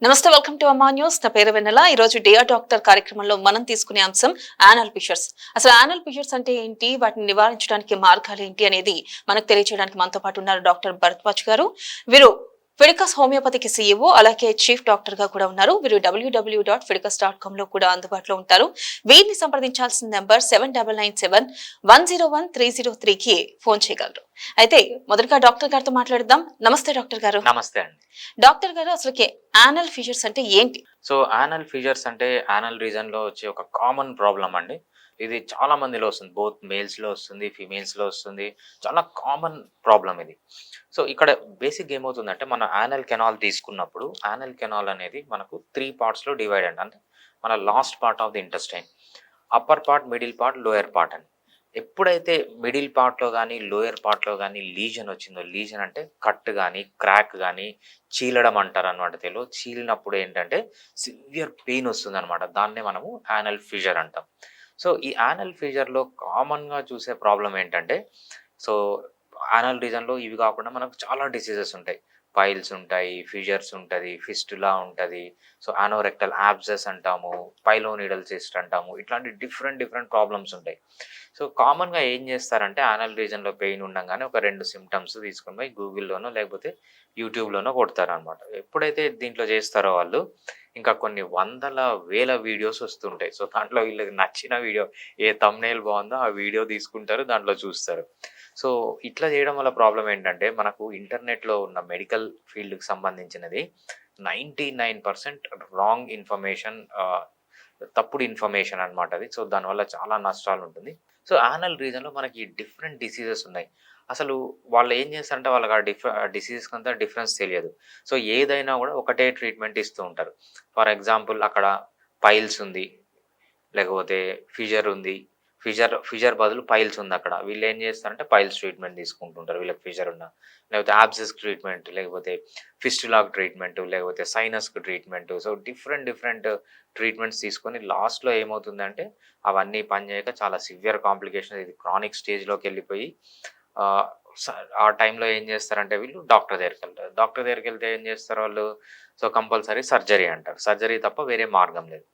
నమస్తే, welcome to అమ్మా news. నా పేరు వెన్నెల. ఈ రోజు డియర్ డాక్టర్ కార్యక్రమంలో మనం తీసుకునే అంశం యానల్ ఫిషర్స్. అసలు యానల్ ఫిషర్స్ అంటే ఏంటి, వాటిని నివారించడానికి మార్గాలు ఏంటి అనేది మనకు తెలియజేయడానికి మనతో పాటు ఉన్నారు డాక్టర్ భరద్వాజ్ గారు. వీరు ఫిడికస్ హోమియోపతికి సీఈఓ, అలాగే చీఫ్ డాక్టర్ గా కూడా ఉన్నారు. వీరు www.fidicus.com లో కూడా అందుబాటులో ఉంటారు. వీరిని సంప్రదించాల్సిన నెంబర్ 7997101303 కి ఫోన్ చేయగలరు. అయితే మొదటగా డాక్టర్ గారితో మాట్లాడదాం. నమస్తే డాక్టర్ గారు. నమస్తే అండి. డాక్టర్ గారు, అసలుకి యానల్ ఫిషర్స్ అంటే ఏంటి? సో, యానల్ ఫీజర్స్ అంటే యానల్ రీజన్‌లో వచ్చే ఒక కామన్ ప్రాబ్లమ్ అండి. ఇది చాలా మందిలో వస్తుంది. బోత్ మేల్స్‌లో వస్తుంది, ఫీమేల్స్‌లో వస్తుంది. చాలా కామన్ ప్రాబ్లమ్ ఇది. సో, ఇక్కడ బేసిక్‌గా ఏమవుతుందంటే మన యానల్ కెనాల్ తీసుకున్నప్పుడు యానల్ కెనాల్ అనేది మనకు 3 పార్ట్స్‌లో డివైడ్ అండి. అంటే మన last part of the intestine. Upper part, middle part, lower part అని. ఎప్పుడైతే మిడిల్ పార్ట్‌లో గాని, లోయర్ పార్ట్‌లో గాని లీజన్ వచ్చిందో, లీజన్ అంటే కట్ గాని, క్రాక్ గాని, చీలడం అంటారనమాట తెలుగులో. చీలినప్పుడు ఏంటంటే సివియర్ పెయిన్ వస్తుందనమాట. దాన్నే మనము యానల్ ఫిషర్ అంటాం. సో, ఈ యానల్ ఫిషర్‌లో కామన్‌గా చూసే ప్రాబ్లమ్ ఏంటంటే, సో, యానల్ రీజన్‌లో ఇవి కాకుండా మనకు చాలా డిసీజెస్ ఉంటాయి. పైల్స్ ఉంటాయి, ఫిషర్స్ ఉంటది, ఫిస్టులా ఉంటది. సో, యానోరెక్టల్ యాబ్సెస్ అంటాము, పైలోనిడల్ సిస్ట్ అంటాము. ఇట్లాంటి డిఫరెంట్ ప్రాబ్లమ్స్ ఉంటాయి. సో, కామన్‌గా ఏం చేస్తారంటే యానల్ రీజన్‌లో పెయిన్ ఉండంగానే ఒక 2 సింప్టమ్స్ తీసుకొని పోయి గూగుల్‌లోనో లేకపోతే యూట్యూబ్‌లోనో కొడతారనమాట. ఎప్పుడైతే దీంట్లో చేస్తారో వాళ్ళు ఇంకా కొన్ని వందల, వేల వీడియోస్ వస్తుంటాయి. సో, దాంట్లో వీళ్ళకి నచ్చిన వీడియో ఏ థంబ్‌నెయిల్ బావుందో ఆ వీడియో తీసుకుంటారు, దాంట్లో చూస్తారు. సో, ఇట్లా చేయడం వల్ల ప్రాబ్లమ్ ఏంటంటే మనకు ఇంటర్నెట్‌లో ఉన్న మెడికల్ ఫీల్డ్‌కి సంబంధించినది 99% రాంగ్ ఇన్ఫర్మేషన్, తప్పుడు ఇన్ఫర్మేషన్ అనమాట అది. సో, దానివల్ల చాలా నష్టాలుంటుంది. సో, యానల్ రీజన్‌లో మనకి డిఫరెంట్ డిసీజెస్ ఉన్నాయి. అసలు వాళ్ళు ఏం చేస్తారంటే వాళ్ళకి డిసీజెస్‌కంతా డిఫరెన్స్ తెలియదు. సో, ఏదైనా కూడా ఒకటే ట్రీట్మెంట్ ఇస్తూ ఉంటారు. ఫర్ ఎగ్జాంపుల్ అక్కడ పైల్స్ ఉంది. లేకపోతే ఫిషర్ ఉంది. ఫిషర్ బదులు పైల్స్ ఉందక్కడ. వీళ్ళేం చేస్తారంటే పైల్స్ ట్రీట్మెంట్ తీసుకుంటుంటారు వీళ్ళకి ఫిషర్ ఉన్నా. లేకపోతే యాబ్సెస్‌కి ట్రీట్మెంట్, లేకపోతే ఫిస్టులాకి ట్రీట్మెంట్, లేకపోతే సైనస్‌కి ట్రీట్మెంట్. సో, డిఫరెంట్ ట్రీట్మెంట్స్ తీసుకొని లాస్ట్‌లో ఏమవుతుందంటే అవన్నీ పనిచేయక చాలా సివియర్ కాంప్లికేషన్స్, ఇది క్రానిక్ స్టేజ్‌లోకెళ్ళిపోయి ఆహ్, స ఆ టైంలో ఏం చేస్తారంటే వీళ్ళు డాక్టర్ దగ్గరికెళ్తారు. డాక్టర్ దగ్గరికెళ్తే ఏం చేస్తారు వాళ్ళు? సో, కంపల్సరీ సర్జరీ అంటారు. సర్జరీ తప్ప వేరే మార్గం లేదు.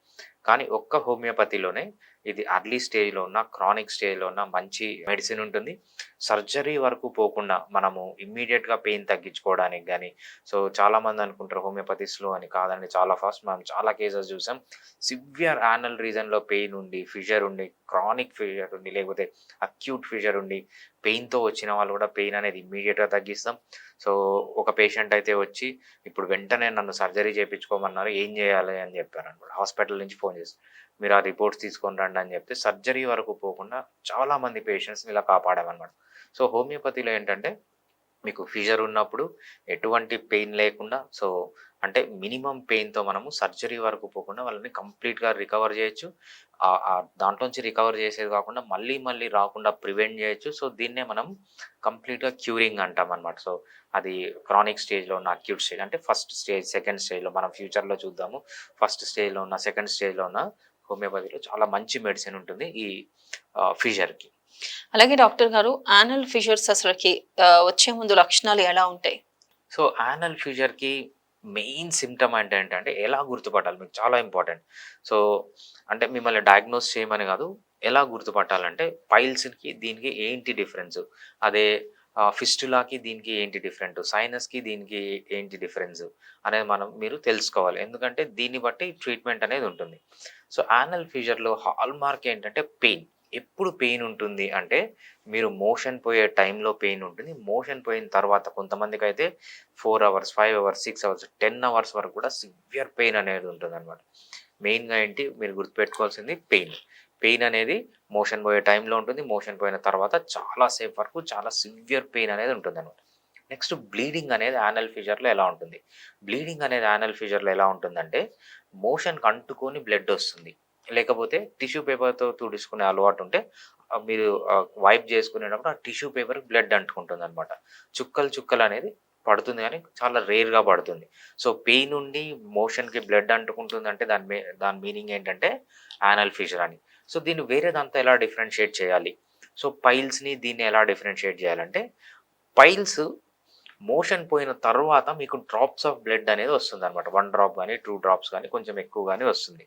కానీ ఒక్క హోమియోపతిలోనే ఇది అర్లీ స్టేజ్‌లో ఉన్న, క్రానిక్ స్టేజ్‌లో ఉన్న మంచి మెడిసిన్ ఉంటుంది. సర్జరీ వరకు పోకుండా మనము ఇమ్మీడియేట్‌గా పెయిన్ తగ్గించుకోవడానికి గాని, సో, చాలామంది అనుకుంటారు హోమియోపతి స్లో అని. కాదండి, చాలా ఫాస్ట్. మనం చాలా కేసెస్ చూసాం. సివియర్ యానల్ రీజన్‌లో పెయిన్ ఉండి, ఫిషర్ ఉండి, క్రానిక్ ఫిషర్ ఉండి, లేకపోతే అక్యూట్ ఫిషర్ ఉండి, పెయిన్‌తో వచ్చిన వాళ్ళు కూడా పెయిన్ అనేది ఇమ్మీడియేట్‌గా తగ్గిస్తాం. సో, ఒక పేషెంట్ అయితే వచ్చి ఇప్పుడు వెంటనే నన్ను సర్జరీ చేపించుకోమన్నారు. ఏం చేయాలి అని చెప్పారనమాట. హాస్పిటల్ నుంచి ఫోన్ చేసి, మీరు ఆ రిపోర్ట్స్ తీసుకొని రండి అని చెప్తే సర్జరీ వరకు పోకుండా చాలామంది పేషెంట్స్‌ని ఇలా కాపాడామనమాట. సో, హోమియోపతిలో ఏంటంటే మీకు ఫిషర్ ఉన్నప్పుడు ఎటువంటి పెయిన్ లేకుండా, సో, అంటే మినిమమ్ పెయిన్‌తో మనము సర్జరీ వరకు పోకుండా వాళ్ళని కంప్లీట్‌గా రికవర్ చేయొచ్చు. దాంట్లోంచి రికవర్ చేసేది కాకుండా మళ్ళీ రాకుండా ప్రివెంట్ చేయొచ్చు. సో, దీన్నే మనం కంప్లీట్‌గా క్యూరింగ్ అంటామనమాట. సో, అది క్రానిక్ స్టేజ్‌లో ఉన్న, అక్యూట్ స్టేజ్ అంటే ఫస్ట్ స్టేజ్, సెకండ్ స్టేజ్‌లో మనం ఫ్యూచర్‌లో చూద్దాము. ఫస్ట్ స్టేజ్‌లో ఉన్న, సెకండ్ స్టేజ్‌లో ఉన్న హోమియోపతిలో చాలా మంచి మెడిసిన్ ఉంటుంది ఈ ఫిషర్‌కి. అలాగే డాక్టర్ గారు, యానల్ ఫిషర్స్ అసలుకి వచ్చే ముందు లక్షణాలు ఎలా ఉంటాయి? సో, యానల్ ఫిషర్‌కి మెయిన్ సింప్టమ్ అంటే ఏంటంటే ఎలా గుర్తుపట్టాలి? మీకు చాలా ఇంపార్టెంట్. సో, అంటే మిమ్మల్ని డయాగ్నోస్ చేయమని కాదు. ఎలా గుర్తుపట్టాలంటే పైల్స్‌కి దీనికి ఏంటి డిఫరెన్సు? అదే ఫిస్టులాకి దీనికి ఏంటి డిఫరెంటు? సైనస్‌కి దీనికి ఏంటి డిఫరెన్సు? అనేది మీరు తెలుసుకోవాలి. ఎందుకంటే దీన్ని బట్టి ట్రీట్మెంట్ అనేది ఉంటుంది. సో, యానల్ ఫిషర్‌లో హాల్‌మార్క్ ఏంటంటే పెయిన్. ఎప్పుడు పెయిన్ ఉంటుంది అంటే మీరు మోషన్ పోయే టైంలో పెయిన్ ఉంటుంది. మోషన్ పోయిన తర్వాత కొంతమందికైతే 4 అవర్స్, 5 అవర్స్, 6 అవర్స్, 10 అవర్స్ వరకు కూడా సివియర్ పెయిన్ అనేది ఉంటుందనమాట. మెయిన్‌గా ఏంటి మీరు గుర్తుపెట్టుకోవాల్సింది పెయిన్. పెయిన్ అనేది మోషన్ పోయే టైంలో ఉంటుంది. మోషన్ పోయిన తర్వాత చాలా సేపు వరకు చాలా సివియర్ పెయిన్ అనేది ఉంటుందనమాట. నెక్స్ట్ బ్లీడింగ్ అనేది యానల్ ఫిషర్‌లో ఎలా ఉంటుంది? బ్లీడింగ్ అనేది యానల్ ఫిషర్‌లో ఎలా ఉంటుందంటే మోషన్‌కి అంటుకొని బ్లడ్ ఒస్తుంది. లేకపోతే టిష్యూ పేపర్‌తో తుడుచుకునే అలవాటుంటే మీరు వైప్ చేసుకునేటప్పుడు ఆ టిష్యూ పేపర్‌కి బ్లడ్ అంటుకుంటుందనమాట. చుక్కలనేది పడుతుంది గానీ చాలా రేర్‌గా పడుతుంది. సో, పెయిన్ ఉండి మోషన్‌కి బ్లడ్ అంటుకుంటుందంటే దాని మీనింగ్ ఏంటంటే యానల్ ఫిషర్ అని. సో, దీన్ని వేరే దాంతో ఎలా డిఫరెన్షియేట్ చేయాలి? సో, పైల్స్‌ని దీన్ని ఎలా డిఫరెన్షియేట్ చేయాలంటే పైల్స్ మోషన్ పోయిన తర్వాత మీకు డ్రాప్స్ ఆఫ్ బ్లడ్ అనేది వస్తుందన్నమాట. 1 డ్రాప్ గానీ, 2 డ్రాప్స్ గానీ కొంచెం ఎక్కువ గానీ వస్తుంది.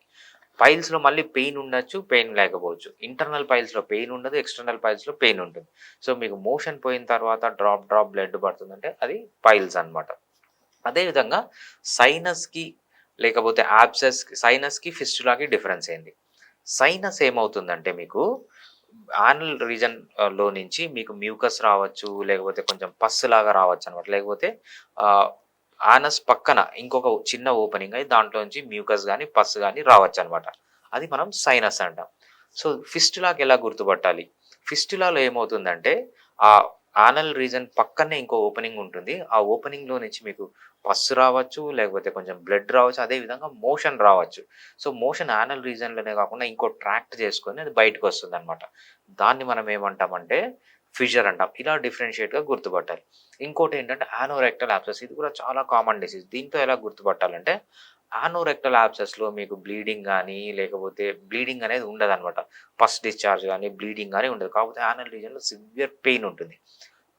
పైల్స్‌లో మళ్ళీ పెయిన్ ఉండొచ్చు, పెయిన్ లేకపోవచ్చు. ఇంటర్నల్ పైల్స్‌లో పెయిన్ ఉండదు. ఎక్స్‌టర్నల్ పైల్స్‌లో పెయిన్ ఉంటుంది. సో, మీకు మోషన్ పోయిన తర్వాత డ్రాప్ బ్లడ్ పడుతుందంటే అది పైల్స్ అన్నమాట. అదే విధంగా సైనస్‌కి లేకపోతే సైనస్‌కి, ఫిస్టులాకి డిఫరెన్స్ ఏంటి? సైనస్ ఏమవుతుందంటే మీకు యానల్ రీజన్ లో నుంచి మీకు మ్యూకస్ రావచ్చు, లేకపోతే కొంచెం పస్ లాగా రావచ్చనమాట. లేకపోతే ఆహ్, యానస్ పక్కన ఇంకొక చిన్న ఓపెనింగ్ అయ్యి దాంట్లో నుంచి మ్యూకస్ గాని, పస్ గాని రావచ్చనమాట. అది మనం సైనస్ అంటాం. సో, ఫిస్టులాకి ఎలా గుర్తుపట్టాలి? ఫిస్టులాలో ఏమవుతుందంటే ఆ యానల్ రీజన్ పక్కనే ఇంకో ఓపెనింగ్ ఉంటుంది. ఆ ఓపెనింగ్‌లో నుంచి మీకు పస్ రావచ్చు, లేకపోతే కొంచెం బ్లడ్ రావచ్చు. అదే విధంగా మోషన్ రావచ్చు. సో, మోషన్ యానల్ రీజన్‌లోనే కాకుండా ఇంకో ట్రాక్ట్ చేసుకొని అది బయటకొస్తుందనమాట. దాన్ని మనం ఏమంటామంటే ఫిషర్ అంటాం. ఇలా డిఫరెన్షియేట్‌గా గుర్తుపట్టాలి. ఇంకోటేంటంటే యానోరెక్టల్ యాబ్సెస్ ఇది కూడా చాలా కామన్ డిసీజ్. దీంతో ఎలా గుర్తుపట్టాలంటే యానోరెక్టల్ యాబ్సెస్‌లో మీకు బ్లీడింగ్ గానీ, లేకపోతే బ్లీడింగ్ అనేది ఉండదనమాట. పస్ డిశ్చార్జ్ గానీ, బ్లీడింగ్ గానీ ఉండదు. కాకపోతే యానల్ రీజియన్‌లో సివియర్ పెయిన్ ఉంటుంది.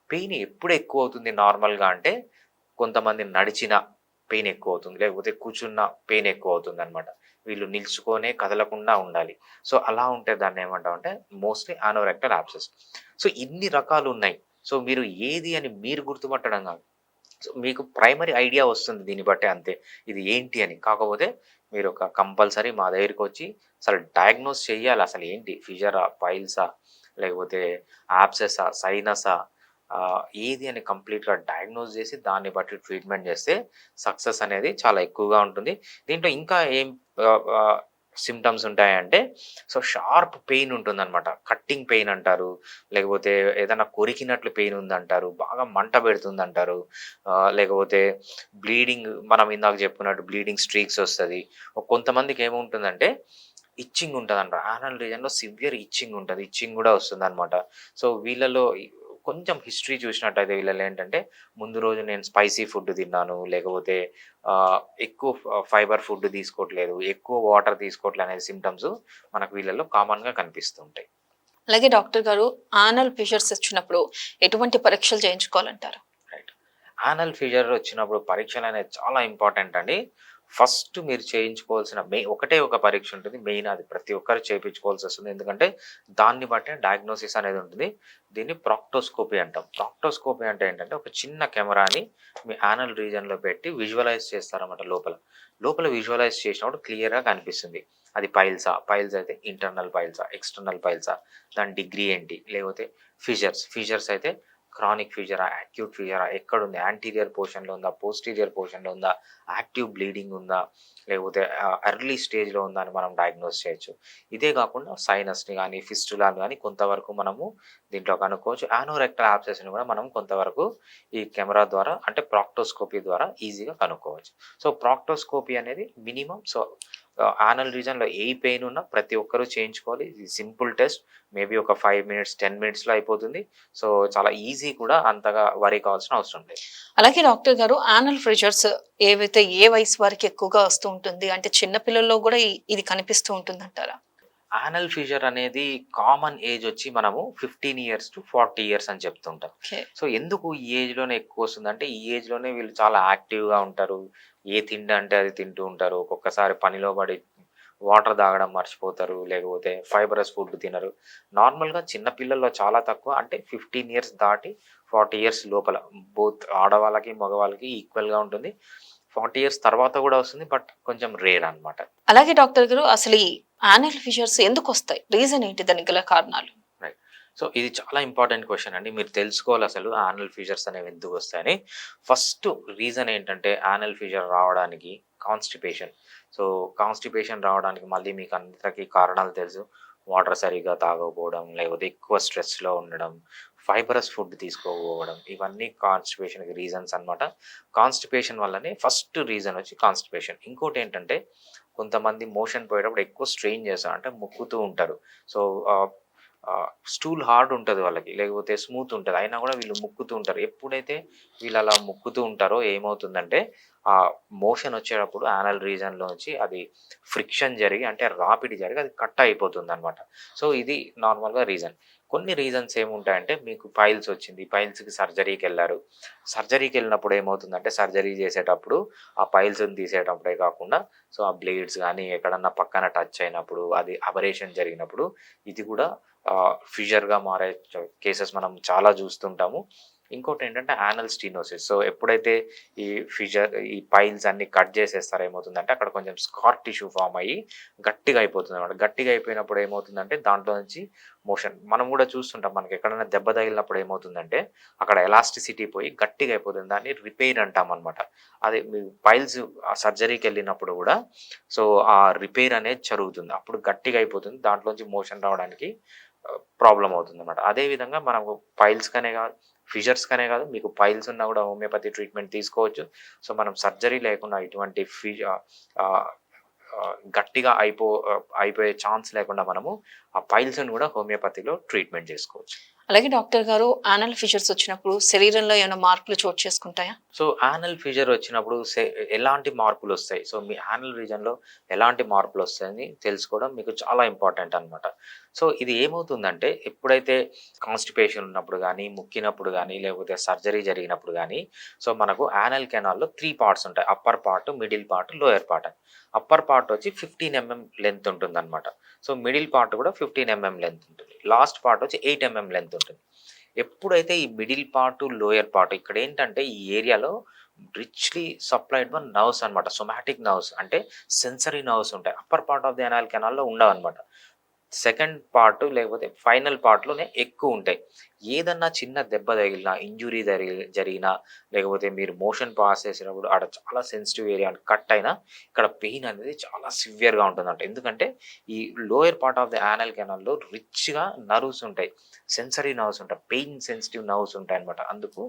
పెయిన్ ఎప్పుడు ఎక్కువవుతుంది నార్మల్‌గా అంటే కొంతమంది నడిచిన పెయిన్ ఎక్కువవుతుంది. లేకపోతే కూర్చున్న పెయిన్ ఎక్కువవుతుందనమాట. వీళ్ళు నిల్చుకొనే కదలకుండా ఉండాలి. సో, అలా ఉంటే దాన్నేమంటామంటే మోస్ట్‌లీ యానోరెక్టల్ యాబ్సెస్. సో, ఇన్ని రకాలున్నాయి. సో, మీరు ఏది అని మీరు గుర్తుపట్టడం గాదు. సో, మీకు ప్రైమరీ ఐడియా వస్తుంది దీన్ని బట్టే అంతే. ఇది ఏంటి అని. కాకపోతే మీరొక కంపల్సరీ మా దగ్గరికొచ్చి అసలు డయాగ్నోస్ చేయాలి. అసలు ఏంటి ఫిషరా? పైల్సా? లేకపోతే యాబ్సెసా? సైనసా? ఏది అని కంప్లీట్‌గా డయాగ్నోస్ చేసి దాన్ని బట్టి ట్రీట్మెంట్ చేస్తే సక్సెస్ అనేది చాలా ఎక్కువగా ఉంటుంది. దీంట్లో ఇంకా ఏం ఆహ్, ఆహ్, సింప్టమ్స్ ఉంటాయంటే సో, షార్ప్ పెయిన్ ఉంటుందనమాట. కట్టింగ్ పెయిన్ అంటారు. లేకపోతే ఏదైనా కొరికినట్లు పెయిన్ ఉందంటారు. బాగా మంట పెడుతుందంటారు. లేకపోతే బ్లీడింగ్ మనం ఇందాక చెప్పుకున్నట్టు బ్లీడింగ్ స్ట్రీక్స్ వస్తది. కొంతమందికి ఏముంటుందంటే ఇచ్చింగ్ ఉంటదంట. యానల్ రీజియన్‌లో సివియర్ ఇచ్చింగ్ ఉంటది. ఇచ్చింగ్ గూడా వస్తుందనమాట. సో, వీళ్ళలో కొంచెం హిస్టరీ చూసినట్టయితే వీళ్ళలో ఏంటంటే ముందు రోజు నేను స్పైసీ ఫుడ్ తిన్నాను. లేకపోతే ఎక్కువ ఫైబర్ ఫుడ్ తీసుకోవట్లేదు. ఎక్కువ వాటర్ తీసుకోవట్లే అనే సింప్టమ్స్ మనకు వీళ్ళలో కామన్‌గా కనిపిస్తూ ఉంటాయి. అలాగే డాక్టర్ గారు, ఆనల్ ఫిషర్స్ వచ్చినప్పుడు ఎటువంటి పరీక్షలు చేయించుకోవాలంటారు? రైట్. యానల్ ఫిషర్ వచ్చినప్పుడు పరీక్షలనేది చాలా ఇంపార్టెంట్ అండి. ఫస్ట్ మీరు చేయించుకోవాల్సిన ఒకటే ఒక పరీక్ష ఉంటుంది. మెయిన్ అది ప్రతి ఒక్కరు చేపించుకోవాల్సొస్తుంది. ఎందుకంటే దాన్ని బట్టే డయాగ్నోసిస్ అనేది ఉంటుంది. దీన్ని ప్రాక్టోస్కోపీ అంటాం. ప్రాక్టోస్కోపీ అంటే ఏంటంటే ఒక చిన్న కెమెరాని మీ యానల్ రీజియన్‌లో పెట్టి విజువలైజ్ చేస్తారన్నమాట లోపల. లోపల విజువలైజ్ చేసినప్పుడు క్లియర్‌గా కనిపిస్తుంది. అది పైల్స్ అయితే ఇంటర్నల్ పైల్సా? ఎక్స్‌టర్నల్ పైల్సా? దాని డిగ్రీ ఏంటి? లేకపోతే ఫిషర్స్ అయితే క్రానిక్ ఫీజరా? యాక్యూట్ ఫీజరా? ఎక్కడుంది? యాంటీరియర్ పోర్షన్‌లో ఉందా? పోస్టీరియర్ పోర్షన్‌లో ఉందా? యాక్టివ్ బ్లీడింగ్ ఉందా? లేకపోతే ఎర్లీ స్టేజ్‌లో ఉందా? అని మనం డయాగ్నోస్ చేయొచ్చు. ఇదే కాకుండా సైనస్‌ని గానీ, ఫిస్టులాని గానీ కొంతవరకు మనము దీంట్లో కనుక్కోవచ్చు. యానోరెక్టల్ యాబ్సెస్‌ని కూడా మనం కొంతవరకు ఈ కెమెరా ద్వారా అంటే ప్రాక్టోస్కోపీ ద్వారా ఈజీగా కనుక్కోవచ్చు. సో, ప్రాక్టోస్కోపీ అనేది మినిమమ్ యానల్ రీజియన్‌లో ఏ పెయిన్ ఉన్నా ప్రతి ఒక్కరు చేయించుకోవాలి. ఇది సింపుల్ టెస్ట్. మేబీ ఒక 5 మినిట్స్, 10 మినిట్స్‌లో అయిపోతుంది. సో, చాలా ఈజీ కూడా అంతగా వరీ కావాల్సిన అవసరం లేదు. అలాగే డాక్టర్ గారు, యానల్ ఫిషర్స్ ఏవైతే ఏ వయసు వారికి ఎక్కువగా వస్తూ ఉంటుంది? అంటే చిన్న పిల్లల్లో గూడా ఇది కనిపిస్తూ ఉంటుందంటారా? యానల్ ఫిషర్ అనేది కామన్ ఏజ్ వచ్చి మనము 15 ఇయర్స్ టు 40 ఇయర్స్ అని చెప్తుంటాం. ఓకే. సో, ఎందుకు ఈ ఏజ్‌లోనే ఎక్కువొస్తుందంటే, ఈ ఏజ్‌లోనే వీళ్ళు చాలా యాక్టివ్‌గా ఉంటారు. ఏ తిండి అంటే అది తింటూ ఉంటారు. ఒక్కొక్కసారి పనిలో పడి వాటర్ తాగడం మర్చిపోతారు. లేకపోతే ఫైబరస్ ఫుడ్ తినరు. నార్మల్‌గా చిన్న పిల్లల్లో చాలా తక్కువ అంటే 15 ఇయర్స్ దాటి 40 ఇయర్స్ లోపల బోత్ ఆడవాళ్ళకి, మగవాళ్ళకి ఈక్వల్‌గా ఉంటుంది. 40 ఇయర్స్ తర్వాత కూడా వస్తుంది. బట్ కొంచెం రేర్ అన్నమాట. అలాగే డాక్టర్ గారు, అసలు ఈ యానల్ ఫిషర్స్ ఎందుకొస్తాయి? రీజన్ ఏంటి దానికి గల కారణాలు? రైట్. సో, ఇది చాలా ఇంపార్టెంట్ క్వెషన్ అండి. మీరు తెలుసుకోవాలి అసలు యానల్ ఫీజర్స్ అనేవి ఎందుకొస్తాయని. ఫస్ట్ రీజన్ ఏంటంటే యానల్ ఫీజర్ రావడానికి కాన్‌స్టిపేషన్. సో, కాన్‌స్టిపేషన్ రావడానికి మళ్ళీ మీకు అందరికీ కారణాలు తెలుసు. వాటర్ సరిగ్గా తాగకపోవడం, లేకపోతే ఎక్కువ స్ట్రెస్‌లో ఉండడం, ఫైబరస్ ఫుడ్ తీసుకోకపోవడం ఇవన్నీ కాన్‌స్టిపేషన్‌కి రీజన్స్ అన్నమాట. కాన్‌స్టిపేషన్ వల్లనే ఫస్ట్ రీజన్ వచ్చి కాన్‌స్టిపేషన్. ఇంకోటేంటంటే కొంతమంది మోషన్ పోయేటప్పుడు ఎక్కువ స్ట్రెయిన్ చేస్తారు. అంటే ముక్కుతూ ఉంటారు. సో, ఆహ్, స్టూల్ హార్డ్ ఉంటది వాళ్ళకి. లేకపోతే స్మూత్ ఉంటది. అయినా గూడా వీళ్ళు ముక్కుతూ ఉంటారు. ఎప్పుడైతే వీళ్ళు అలా ముక్కుతూ ఉంటారో ఏమవుతుందంటే, ఆ మోషన్ వచ్చేటప్పుడు యానల్ రీజన్‌లోంచి అది ఫ్రిక్షన్ జరిగి అంటే రాపిడి జరిగి అది కట్ అయిపోతుందనమాట. సో, ఇది నార్మల్‌గా రీజన్. కొన్ని రీజన్స్ ఏముంటాయంటే మీకు పైల్స్ వచ్చింది. పైల్స్‌కి సర్జరీకెళ్లారు. సర్జరీకెళ్ళినప్పుడు ఏమవుతుందంటే సర్జరీ చేసేటప్పుడు ఆ పైల్స్‌ని తీసేటప్పుడే కాకుండా సో, ఆ బ్లేడ్స్ గానీ ఎక్కడన్నా పక్కన టచ్ అయినప్పుడు అది అబరేషన్ జరిగినప్పుడు ఇది కూడా ఫిషర్‌గా మారే కేసెస్ మనం చాలా చూస్తుంటాము. ఇంకోటేంటంటే యానల్ స్టెనోసిస్. సో, ఎప్పుడైతే ఈ ఈ పైల్స్ అన్నీ కట్ చేసేస్తారో ఏమవుతుందంటే అక్కడ కొంచెం స్కార్ టిష్యూ ఫార్మ్ అయ్యి గట్టిగా అయిపోతుందనమాట. గట్టిగా అయిపోయినప్పుడు ఏమవుతుందంటే దాంట్లో నుంచి మోషన్ మనం కూడా చూస్తుంటాం. మనకి ఎక్కడైనా దెబ్బ తగిలినప్పుడు ఏమవుతుందంటే అక్కడ ఎలాస్టిసిటీ పోయి గట్టిగా అయిపోతుంది. దాన్ని రిపేర్ అంటామనమాట. అదే మీ పైల్స్ సర్జరీకెళ్ళినప్పుడు కూడా సో, ఆ రిపేర్ అనేది జరుగుతుంది. అప్పుడు గట్టిగా అయిపోతుంది. దాంట్లోంచి మోషన్ రావడానికి ప్రాబ్లమ్ అవుతుందనమాట. అదే విధంగా మనము పైల్స్‌కనే కాదు, ఫిషర్స్‌కనే కాదు, మీకు పైల్స్ ఉన్నా కూడా హోమియోపతి ట్రీట్మెంట్ తీసుకోవచ్చు. సో, మనం సర్జరీ లేకుండా ఇటువంటి ఆహ్, గట్టిగా అయిపోయే ఛాన్స్ లేకుండా మనము ఆ పైల్స్‌ని కూడా హోమియోపతిలో ట్రీట్మెంట్ చేసుకోవచ్చు. అలాగే డాక్టర్ గారు, యానల్ ఫిషర్స్ వచ్చినప్పుడు శరీరంలో ఏమైనా మార్పులు చోటు చేసుకుంటాయా? సో, యానల్ ఫిషర్ వచ్చినప్పుడు ఎలాంటి మార్పులొస్తాయి? సో, మీ యానల్ రీజన్‌లో ఎలాంటి మార్పులొస్తాయని తెలుసుకోవడం మీకు చాలా ఇంపార్టెంట్ అనమాట. సో, ఇది ఏమవుతుందంటే ఎప్పుడైతే కాన్‌స్టిపేషన్ ఉన్నప్పుడు గానీ, ముక్కినప్పుడు గానీ, లేకపోతే సర్జరీ జరిగినప్పుడు గానీ, సో, మనకు యానల్ కెనాల్‌లో 3 పార్ట్స్ ఉంటాయి. Upper part, middle part, lower part అని. అప్పర్ పార్ట్ వచ్చి 15 లెంత్ ఉంటుందనమాట. సో, మిడిల్ పార్ట్ కూడా 15 లెంత్ ఉంటుంది. లాస్ట్ పార్ట్ వచ్చి 8 లెంత్ ఉంటుంది. ఎప్పుడైతే ఈ మిడిల్ పార్ట్, లోయర్ పార్ట్ ఇక్కడేంటంటే ఈ ఏరియాలో రిచ్‌లీ సప్లైడ్ నర్వ్స్ అనమాట. సోమాటిక్ నర్వ్స్ అంటే సెన్సరీ నర్వ్స్ ఉంటాయి. Upper part of the anal కెనాల్‌లో ఉండవనమాట. సెకండ్ పార్ట్ లేకపోతే ఫైనల్ పార్ట్‌లోనే ఎక్కువుంటాయి. ఏదన్నా చిన్న దెబ్బ తగిలినా, ఇంజ్యూరీ జరిగినా, లేకపోతే మీరు మోషన్ పాస్ చేసేటప్పుడు ఆడ చాలా సెన్సిటివ్ ఏరియా కట్ అయినా, ఇక్కడ పెయిన్ అనేది చాలా సివియర్‌గా ఉంటుందంట. ఎందుకంటే, ఈ lower part of the anal కెనాల్‌లో రిచ్‌గా నర్వ్స్ ఉంటాయి. సెన్సరీ నర్వ్స్ ఉంటాయి. పెయిన్ సెన్సిటివ్ నర్వ్స్ ఉంటాయన్నమాట. అందుకు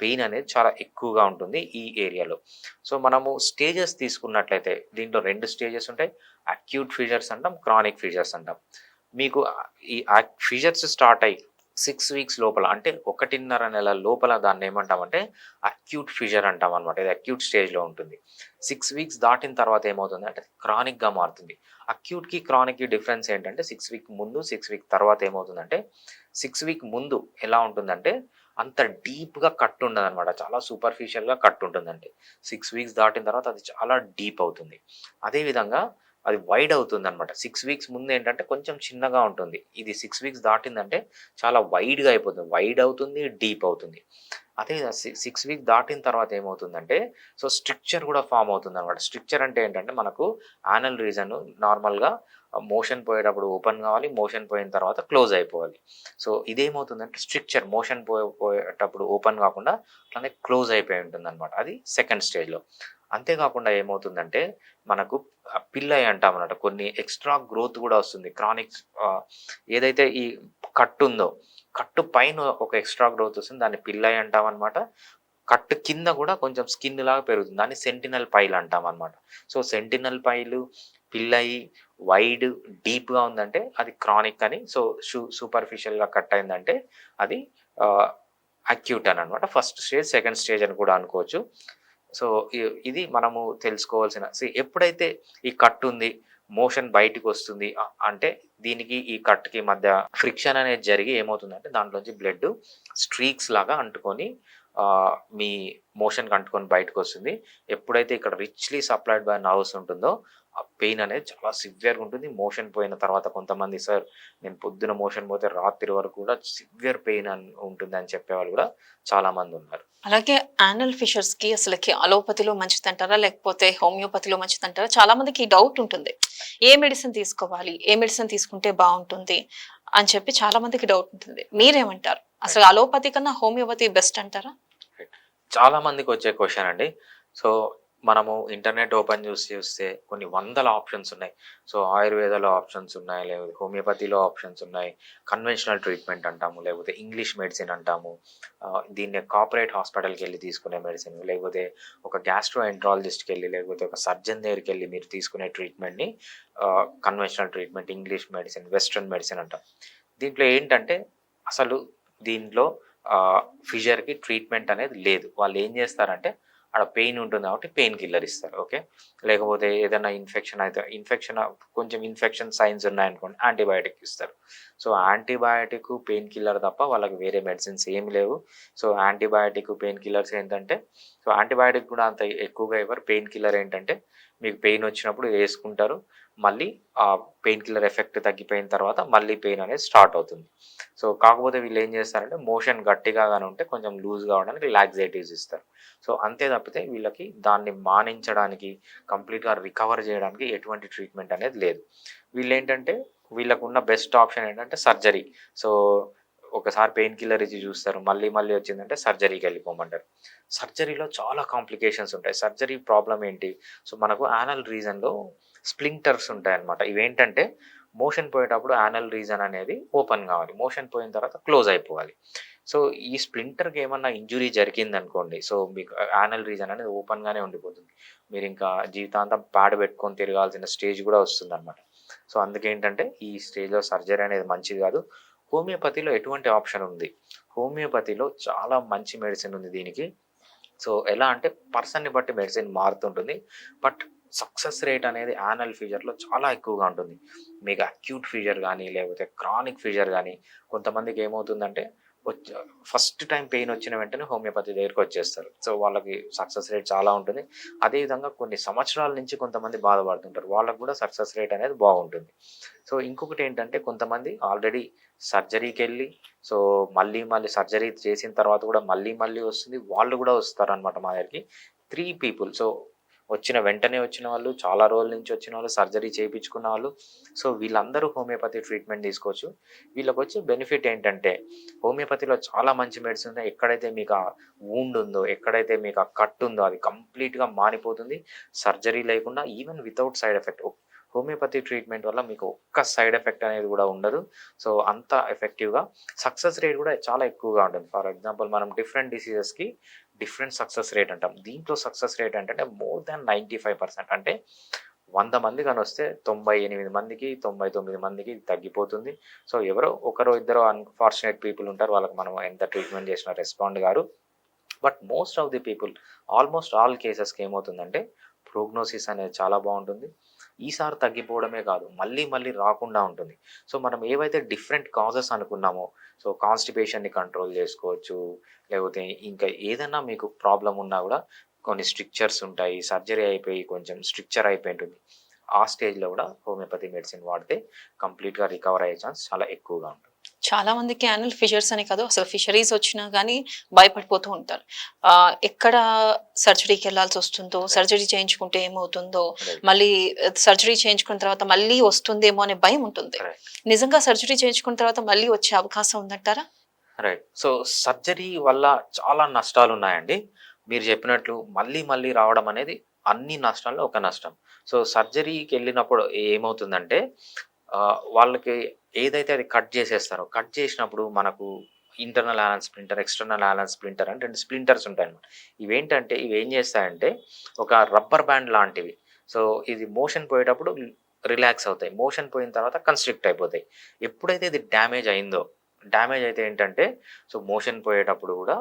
పెయిన్ అనేది చాలా ఎక్కువగా ఉంటుంది ఈ ఏరియాలో. సో, మనము స్టేజెస్ తీసుకున్నట్లయితే దీంట్లో 2 స్టేజెస్ ఉంటాయి. అక్యూట్ ఫిషర్స్ అంటాం, క్రానిక్ ఫిషర్స్ అంటాం. మీకు ఈ ఫిషర్స్ స్టార్ట్ అయ్యి 6 వీక్స్ లోపల అంటే 1.5 నెల లోపల దాన్నేమంటామంటే అక్యూట్ ఫిషర్ అంటామనమాట. ఇది అక్యూట్ స్టేజ్‌లో ఉంటుంది. 6 వీక్స్ దాటిన తర్వాత ఏమవుతుందంటే క్రానిక్‌గా మారుతుంది. అక్యూట్‌కి, క్రానిక్‌కి డిఫరెన్స్ ఏంటంటే 6 వీక్ ముందు, 6 వీక్ తర్వాత ఏమవుతుందంటే 6 వీక్ ముందు ఎలా ఉంటుందంటే అంత డీప్‌గా కట్ ఉండదనమాట. చాలా సూపర్ఫిషియల్‌గా కట్ ఉంటుందండి. 6 వీక్స్ దాటిన తర్వాత అది చాలా డీప్ అవుతుంది. అదే విధంగా అది వైడ్ అవుతుందనమాట. 6 వీక్స్ ముందేంటంటే కొంచెం చిన్నగా ఉంటుంది. ఇది 6 వీక్స్ దాటిందంటే చాలా వైడ్‌గా అయిపోతుంది. వైడ్ అవుతుంది, డీప్ అవుతుంది. అదే 6 వీక్ దాటిన తర్వాత ఏమవుతుందంటే సో, స్ట్రిక్చర్ కూడా ఫార్మ్ అవుతుందనమాట. స్ట్రిక్చర్ అంటే ఏంటంటే మనకు యానల్ రీజన్ నార్మల్‌గా మోషన్ పోయేటప్పుడు ఓపెన్ కావాలి. మోషన్ పోయిన తర్వాత క్లోజ్ అయిపోవాలి. సో, ఇదేమవుతుందంటే స్ట్రిక్చర్ మోషన్ పోయేటప్పుడు ఓపెన్ కాకుండా అట్లనే క్లోజ్ అయిపోయి ఉంటుందనమాట. అది సెకండ్ స్టేజ్‌లో. అంతేకాకుండా ఏమవుతుందంటే మనకు పిల్లై అంటామన్నమాట. కొన్ని ఎక్స్‌ట్రా గ్రోత్ కూడా వస్తుంది. ఏదైతే ఈ కట్టు ఉందో, కట్టు పైన ఒక ఎక్స్‌ట్రా గ్రోత్ వస్తుంది. దాన్ని పిల్లై అంటామనమాట. కట్టు కింద కూడా కొంచెం స్కిన్ లాగా పెరుగుతుంది. దాన్ని సెంటినల్ పైల్ అంటామనమాట. సో, సెంటినల్ పైలు, పిల్లై, వైడ్, డీప్‌గా ఉందంటే అది క్రానిక్ అని. సో, సూపర్ఫిషియల్‌గా కట్ అయిందంటే అది ఆహ్, అక్యూట్ అని అనమాట. ఫస్ట్ స్టేజ్, సెకండ్ స్టేజ్ అని కూడా అనుకోవచ్చు. సో, ఇది మనము తెలుసుకోవాల్సిన ఎప్పుడైతే ఈ కట్ ఉంది, మోషన్ బయటికొస్తుంది అంటే దీనికి ఈ కట్‌కి మధ్య ఫ్రిక్షన్ అనేది జరిగి ఏమవుతుందంటే దాంట్లోంచి బ్లడ్ స్ట్రీక్స్ లాగా అంటుకొని మీ మోషన్‌కి అంటుకొని బయటకొస్తుంది. ఎప్పుడైతే ఇక్కడ రిచ్‌లీ సప్లైడ్ బై నర్వ్స్ ఉంటుందో ఆ పెయిన్ అనేది చాలా సివియర్‌గా ఉంటుంది. మోషన్ పోయిన తర్వాత కొంతమంది సార్ నేను పొద్దున మోషన్ పోతే రాత్రి వరకు కూడా సివియర్ పెయిన్ ఉంటుందని చెప్పేవాళ్ళు కూడా చాలామందున్నారు. అలాగే యానల్ ఫిషర్స్‌కి అసలకి అలోపతిలో మంచిదంటారా? లేకపోతే హోమియోపతిలో మంచిదంటారా? చాలా మందికి డౌట్ ఉంటుంది. ఏ మెడిసిన్ తీసుకోవాలి? ఏ మెడిసిన్ తీసుకుంటే బావుంటుంది? అని చెప్పి చాలా మందికి డౌట్ ఉంటుంది. మీరేమంటారు? అసలు అలోపతి కన్నా హోమియోపతి బెస్ట్ అంటారా? చాలా మందికొచ్చే క్వెషన్ అండి. సో, మనము ఇంటర్నెట్ ఓపెన్ చేసి చూస్తే కొన్ని వందల ఆప్షన్స్ ఉన్నాయి. సో, ఆయుర్వేదాలో ఆప్షన్స్ ఉన్నాయి. లేకపోతే హోమియోపతిలో ఆప్షన్స్ ఉన్నాయి. కన్వెన్షనల్ ట్రీట్మెంట్ అంటాము. లేకపోతే ఇంగ్లీష్ మెడిసిన్ అంటాము. దీన్నే కార్పొరేట్ హాస్పిటల్‌కెళ్ళి తీసుకునే మెడిసిన్. లేకపోతే ఒక గ్యాస్ట్రోఎంట్రాలజిస్ట్‌కెళ్ళి లేకపోతే ఒక సర్జన్ దగ్గరికెళ్ళి మీరు తీసుకునే ట్రీట్మెంట్‌ని conventional treatment, English medicine, western medicine అంటాం. దీంట్లో ఏంటంటే అసలు దీంట్లో ఫిషర్‌కి ట్రీట్మెంట్ అనేది లేదు. వాళ్ళేం జేస్తారంటే, ఆడ పెయిన్ ఉంటుంది కాబట్టి పెయిన్ కిల్లర్ ఇస్తారు. ఓకే. లేకపోతే ఏదైనా కొంచెం ఇన్ఫెక్షన్ సైన్స్ ఉన్నాయనుకోండి యాంటీబయాటిక్ ఇస్తారు. సో యాంటీబయాటిక్, పెయిన్ కిల్లర్ తప్ప వాళ్ళకి వేరే మెడిసిన్స్ ఏమి లేవు. సో యాంటీబయాటిక్, పెయిన్ కిల్లర్స్ ఏంటంటే సో యాంటీబయాటిక్ కూడా అంత ఎక్కువగా ఇవ్వరు. పెయిన్ కిల్లర్ ఏంటంటే మీకు పెయిన్ వచ్చినప్పుడు వేసుకుంటారు. మళ్ళీ ఆ పెయిన్ కిల్లర్ ఎఫెక్ట్ తగ్గిపోయిన తర్వాత మళ్ళీ పెయిన్ అనేది స్టార్ట్ అవుతుంది. సో కాకపోతే వీళ్ళు ఏం చేస్తారంటే మోషన్ గట్టిగా గాని ఉంటే కొంచెం లూజ్ కావడానికి లాక్సేటివ్స్ ఇస్తారు. సో అంతే తప్పితే వీళ్ళకి దాన్ని మానించడానికి, కంప్లీట్‌గా రికవర్ చేయడానికి ఎటువంటి ట్రీట్మెంట్ అనేది లేదు. వీళ్ళేంటంటే వీళ్ళకున్న బెస్ట్ ఆప్షన్ ఏంటంటే సర్జరీ. సో ఒకసారి పెయిన్ కిల్లర్ ఇచ్చి చూస్తారు. మళ్ళీ మళ్ళీ వచ్చిందంటే సర్జరీకెళ్ళిపోమంటారు. సర్జరీలో చాలా కాంప్లికేషన్స్ ఉంటాయి. సర్జరీ ప్రాబ్లమ్ ఏంటి? సో మనకు యానల్ రీజన్‌లో స్ప్లింటర్స్ ఉంటాయన్నమాట. ఇవేంటంటే మోషన్ పోయేటప్పుడు యానల్ రీజన్ అనేది ఓపెన్ కావాలి. మోషన్ పోయిన తర్వాత క్లోజ్ అయిపోవాలి. సో ఈ స్ప్లింటర్‌కి ఏమన్నా ఇంజ్యూరీ జరిగిందనుకోండి, సో మీకు యానల్ రీజన్ అనేది ఓపెన్‌గానే ఉండిపోతుంది. మీరింకా జీవితాంతం ప్యాడ్ పెట్టుకొని తిరగాల్సిన స్టేజ్ కూడా వస్తుందన్నమాట. సో అందుకేంటంటే ఈ స్టేజ్‌లో సర్జరీ అనేది మంచిది కాదు. హోమియోపతిలో ఎటువంటి ఆప్షన్ ఉంది? హోమియోపతిలో చాలా మంచి మెడిసిన్ ఉంది దీనికి. సో ఎలా అంటే పర్సన్‌ని బట్టి మెడిసిన్ మారుతుంటుంది. బట్ సక్సెస్ రేట్ అనేది యానల్ ఫీజర్‌లో చాలా ఎక్కువగా ఉంటుంది. మీకు అక్యూట్ ఫీజర్ గానీ, లేకపోతే క్రానిక్ ఫీజర్ గానీ, కొంతమందికి ఏమవుతుందంటే వచ్చ ఫస్ట్ టైమ్ పెయిన్ వచ్చిన వెంటనే హోమియోపతి దగ్గరికొచ్చేస్తారు. సో వాళ్ళకి సక్సెస్ రేట్ చాలా ఉంటుంది. అదే విధంగా కొన్ని సంవత్సరాల నుంచి కొంతమంది బాధపడుతుంటారు. వాళ్ళకి కూడా సక్సెస్ రేట్ అనేది బాగుంటుంది. సో ఇంకొకటేంటంటే కొంతమంది ఆల్రెడీ సర్జరీకెళ్ళి సో మళ్ళీ మళ్ళీ సర్జరీ చేసిన తర్వాత కూడా మళ్ళీ మళ్ళీ వస్తుంది. వాళ్ళు కూడా వస్తారనమాట మా దగ్గరికి. 3 పీపుల్. సో వచ్చిన వెంటనే వచ్చిన వాళ్ళు, చాలా రోజుల నుంచి వచ్చిన వాళ్ళు, సర్జరీ చేపించుకున్న వాళ్ళు. సో వీళ్ళందరూ హోమియోపతి ట్రీట్మెంట్ తీసుకోవచ్చు. వీళ్ళకొచ్చే బెనిఫిట్ ఏంటంటే హోమియోపతిలో చాలా మంచి మెడిసిన్ ఉన్నాయి. ఎక్కడైతే మీకు ఆ వూండ్ ఉందో, ఎక్కడైతే మీకు ఆ కట్ ఉందో అది కంప్లీట్‌గా మానిపోతుంది. సర్జరీ లేకుండా even without side effect. Homeopathy treatment వల్ల మీకు ఒక్క సైడ్ ఎఫెక్ట్ అనేది కూడా ఉండదు. సో అంత ఎఫెక్టివ్‌గా సక్సెస్ రేట్ కూడా చాలా ఎక్కువగా ఉంటుంది. ఫర్ ఎగ్జాంపుల్ మనం డిఫరెంట్ డిసీజెస్‌కి డిఫరెంట్ సక్సెస్ రేట్ అంటాం. దీంట్లో సక్సెస్ రేట్ ఏంటంటే మోర్ దాన్ 95% అంటే 100 మంది కానొస్తే 98 మందికి, 99 మందికి తగ్గిపోతుంది. సో ఎవరో ఒకరో ఇద్దరో అన్‌ఫార్చునేట్ పీపుల్ ఉంటారు. వాళ్ళకి మనం ఎంత ట్రీట్మెంట్ చేసినా రెస్పాండ్ గారు. But most of the people almost all కేసెస్‌కి ఏమవుతుందంటే ప్రోగ్నోసిస్ అనేది చాలా బావుంటుంది. ఈసారి తగ్గిపోవడమే కాదు మళ్ళీ మళ్ళీ రాకుండా ఉంటుంది. సో మనం ఏవైతే డిఫరెంట్ కాజెస్ అనుకున్నామో సో కాన్‌స్టిపేషన్‌ని కంట్రోల్ చేసుకోవచ్చు. లేకపోతే ఇంకా ఏదన్నా మీకు ప్రాబ్లమ్ ఉన్నా గూడా కొన్ని స్ట్రిక్చర్స్ ఉంటాయి. సర్జరీ అయిపోయి కొంచెం స్ట్రిక్చర్ అయిపోయి ఉంటుంది. ఆ స్టేజ్‌లో గూడా హోమియోపతి మెడిసిన్ వాడితే కంప్లీట్‌గా రికవర్ అయ్యే ఛాన్స్ చాలా ఎక్కువగా ఉంటుంది. చాలా మందికి యానల్ ఫిషర్స్ అని కాదు, అసలు ఫిషరీస్ వచ్చినా గానీ భయపడిపోతూ ఉంటారు. ఎక్కడ సర్జరీకెళ్ళాల్సొస్తుందో, రైట్. సర్జరీ చేయించుకుంటే ఏమవుతుందో, రైట్. మళ్ళీ సర్జరీ చేయించుకున్న తర్వాత మళ్ళీ వస్తుందేమో అనే భయం ఉంటుంది. కరెక్ట్. నిజంగా సర్జరీ చేయించుకున్న తర్వాత మళ్ళీ వచ్చే అవకాశం ఉందంటారా? రైట్. సో సర్జరీ వల్ల చాలా నష్టాలున్నాయండి. మీరు చెప్పినట్లు మళ్ళీ మళ్ళీ రావడం అనేది అన్ని నష్టాల్లో ఒక నష్టం. సో సర్జరీకెళ్ళినప్పుడు ఏమవుతుందంటే వాళ్ళకి ఏదైతే అది కట్ చేసేస్తారో, కట్ చేసినప్పుడు మనకు internal anal splinter, external anal splinter అని 2 స్ప్లింటర్స్ ఉంటాయన్నమాట. ఇవేంటంటే ఇవేం చేస్తాయంటే ఒక రబ్బర్ బ్యాండ్ లాంటివి. సో ఇది మోషన్ పోయేటప్పుడు రిలాక్స్ అవుతాయి. మోషన్ పోయిన తర్వాత కన్‌స్ట్రిక్ట్ అయిపోతాయి. ఎప్పుడైతే ఇది డ్యామేజ్ అయిందో డ్యామేజ్ అయితే ఏంటంటే, సో మోషన్ పోయేటప్పుడు గూడా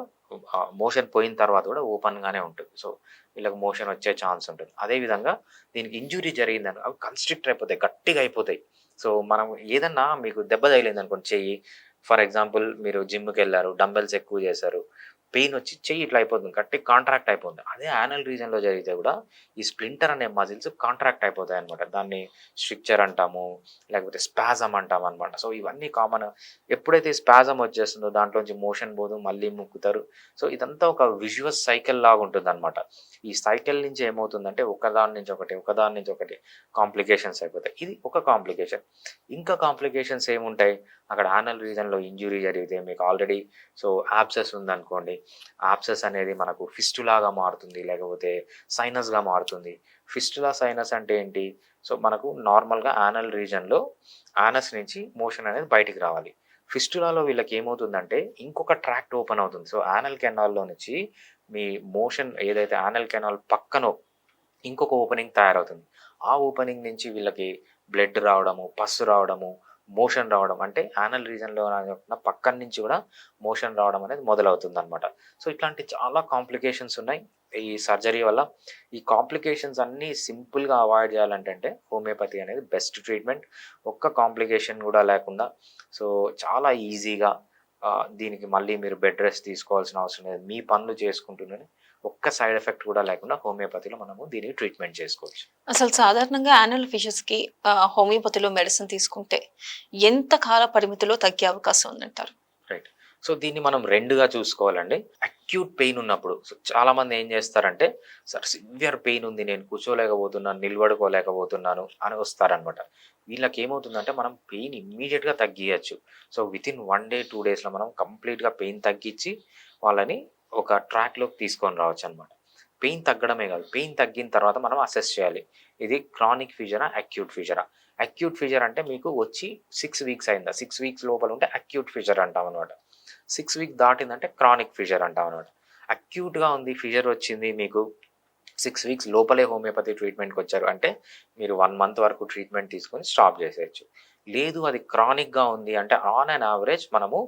మోషన్ పోయిన తర్వాత గూడా ఓపెన్‌గానే ఉంటుంది. సో వీళ్ళకి మోషన్ వచ్చే ఛాన్స్ ఉంటుంది. అదే విధంగా దీనికి ఇంజ్యూరీ జరిగిందని అవి కన్‌స్ట్రిక్ట్ అయిపోతాయి. గట్టిగా అయిపోతాయి. సో మనం ఏదన్నా మీకు దెబ్బ తగిలిందనుకోండి చెయ్యి, ఫర్ ఎగ్జాంపుల్ మీరు జిమ్‌కెళ్లారు, డంబెల్స్ ఎక్కువ చేశారు. పెయిన్ వచ్చి చెయ్యి ఇట్లా అయిపోతుంది. గట్టిగా కాంట్రాక్ట్ అయిపోతుంది. అదే యానల్ రీజియన్‌లో జరిగితే గూడా ఈ స్ప్లింటర్ అనే మజిల్స్ కాంట్రాక్ట్ అయిపోతాయన్నమాట. దాన్ని స్ట్రిక్చర్ అంటాము. లేకపోతే స్పాజమ్ అంటామనమాట. సో ఇవన్నీ కామన్. ఎప్పుడైతే స్పాజమ్ వచ్చేస్తుందో దాంట్లోంచి మోషన్ పోదు, మళ్ళీ ముక్కుతారు. సో ఇదంతా ఒక విజువస్ సైకిల్ లాగా ఉంటుందన్నమాట. ఈ సైకిల్ నుంచి ఏమవుతుందంటే ఒకదాని నుంచి ఒకటి, ఒకదాని నుంచి ఒకటి కాంప్లికేషన్స్ అయిపోతాయి. ఇది ఒక కాంప్లికేషన్. ఇంకా కాంప్లికేషన్స్ ఏముంటాయి? అక్కడ యానల్ రీజియన్‌లో ఇంజ్యూరీ జరిగితే మీకు ఆల్రెడీ సో యాబ్సెస్ ఉందనుకోండి. యాబ్సెస్ అనేది మనకు ఫిస్టులాగా మారుతుంది. లేకపోతే సైనస్‌గా మారుతుంది. ఫిస్టులా, సైనస్ అంటే ఏంటి? సో మనకు నార్మల్‌గా యానల్ రీజియన్‌లో యానస్ నుంచి మోషన్ అనేది బయటికి రావాలి. ఫిస్టులాలో వీళ్ళకి ఏమవుతుందంటే ఇంకొక ట్రాక్ట్ ఓపెన్ అవుతుంది. సో యానల్ కెనాల్‌లో నుంచి మీ మోషన్ ఏదైతే యానల్ కెనాల్ పక్కనో ఇంకొక ఓపెనింగ్ తయారవుతుంది. ఆ ఓపెనింగ్ నుంచి వీళ్ళకి బ్లడ్ రావడము, పస్ రావడము, మోషన్ రావడం అంటే యానల్ రీజియన్‌లో కాకుండా పక్కన నుంచి కూడా మోషన్ రావడం అనేది మొదలవుతుందనమాట. సో ఇట్లాంటి చాలా కాంప్లికేషన్స్ ఉన్నాయి. ఈ సర్జరీ వల్ల ఈ కాంప్లికేషన్స్ అన్నీ సింపుల్గా అవాయిడ్ చేయాలంటే హోమియోపతి అనేది బెస్ట్ ట్రీట్మెంట్. ఒక్క కాంప్లికేషన్ కూడా లేకుండా సో చాలా ఈజీగా దీనికి మళ్ళీ మీరు బెడ్ రెస్ట్ తీసుకోవాల్సిన అవసరం లేదు. మీ పనులు చేసుకుంటూనే ఒక్క సైడ్ ఎఫెక్ట్ కూడా లేకుండా హోమియోపతిలో మనము దీనికి ట్రీట్మెంట్ చేసుకోవచ్చు. అసలు సాధారణంగా యాన్యువల్ ఫిషర్స్‌కి హోమియోపతిలో మెడిసిన్ తీసుకుంటే ఎంత కాల పరిమితిలో తగ్గే అవకాశం ఉందంటారు? రైట్. సో దీన్ని మనం 2గా చూసుకోవాలండి. అక్యూట్ పెయిన్ ఉన్నప్పుడు సో చాలామంది ఏం చేస్తారంటే, సార్ సివియర్ పెయిన్ ఉంది, నేను కూర్చోలేకపోతున్నాను, నిలబడుకోలేకపోతున్నాను అని వస్తారనమాట. వీళ్ళకేమవుతుందంటే మనం పెయిన్ ఇమ్మీడియేట్‌గా తగ్గియచ్చు. సో వితిన్ 1 డే, 2 డేస్‌లో మనం కంప్లీట్‌గా పెయిన్ తగ్గించి వాళ్ళని ఒక ట్రాక్‌లోకి తీసుకొని రావచ్చనమాట. పెయిన్ తగ్గడమే కాదు, పెయిన్ తగ్గిన తర్వాత మనం అసెస్ చేయాలి. ఇది క్రానిక్ ఫీజరా? అక్యూట్ ఫీజరా? అక్యూట్ ఫీజర్ అంటే మీకు వచ్చి 6 వీక్స్ అయిందా? 6 వీక్స్ లోపల ఉంటే అక్యూట్ ఫీజర్ అంటామనమాట. 6 week దాటిందంటే chronic ఫీజర్ అంటామనమాట. అక్యూట్‌గా ఉంది, ఫీజర్ వచ్చింది మీకు 6 వీక్స్ లోపలే హోమియోపతి ట్రీట్మెంట్‌కి వచ్చారు అంటే మీరు 1 మంత్ వరకు ట్రీట్మెంట్ తీసుకొని స్టాప్ చేసేయొచ్చు. లేదు అది క్రానిక్‌గా ఉంది అంటే ఆన్ అన్ యావరేజ్ మనము